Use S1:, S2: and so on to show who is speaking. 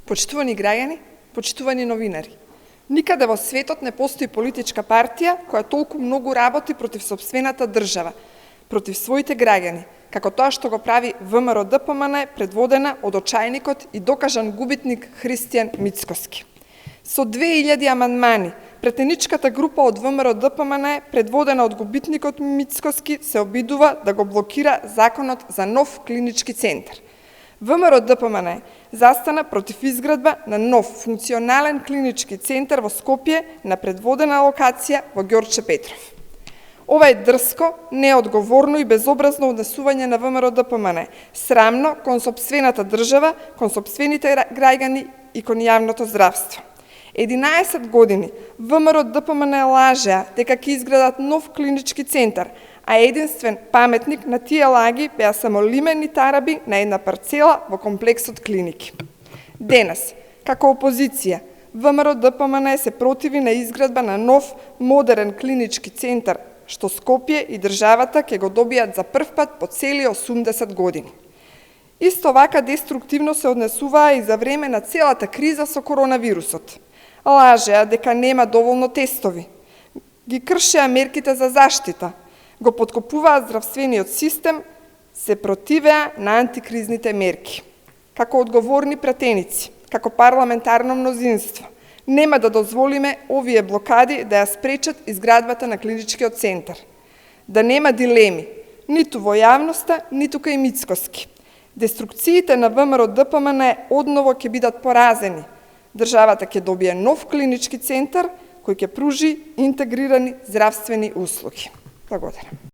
S1: Почитувани граѓани, почитувани новинари, никаде во светот не постои политичка партија која толку многу работи против сопствената држава, против своите граѓани, како тоа што го прави ВМРО-ДПМН предводена од очајникот и докажан губитник Христијан Мицкоски. Со 2000 амандмани, претеничката група од ВМРО-ДПМН предводена од губитникот Мицкоски се обидува да го блокира законот за нов клинички центар. ВМРО-ДПМН застана против изградба на нов функционален клинички центар во Скопје на предводена локација во Ѓорче Петров. Ова е дрско, неодговорно и безобразно однесување на ВМРО-ДПМН, срамно кон сопствената држава, кон сопствените граѓани и кон јавното здравство. 11 години ВМРО-ДПМН лажеа дека ќе изградат нов клинички центар, а единствен паметник на тие лаги беа само лимени тараби на една парцела во комплексот клиники. Денес, како опозиција, ВМРО-ДПМН се противи на изградба на нов, модерен клинички центар, што Скопје и државата ќе го добијат за прв пат по цели 80 години. Исто вака деструктивно се однесуваа и за време на целата криза со коронавирусот. Лажеа дека нема доволно тестови, ги кршеа мерките за заштита, го подкопуваат здравствениот систем, се противеа на антикризните мерки. Како одговорни пратеници, како парламентарно мнозинство, нема да дозволиме овие блокади да ја спречат изградбата на клиничкиот центар. Да нема дилеми, ниту во јавноста, ниту кај Мицкоски. Деструкциите на ВМРО-ДПМН одново ќе бидат поразени. Државата ќе добие нов клинички центар кој ќе пружи интегрирани здравствени услуги. Благодарам.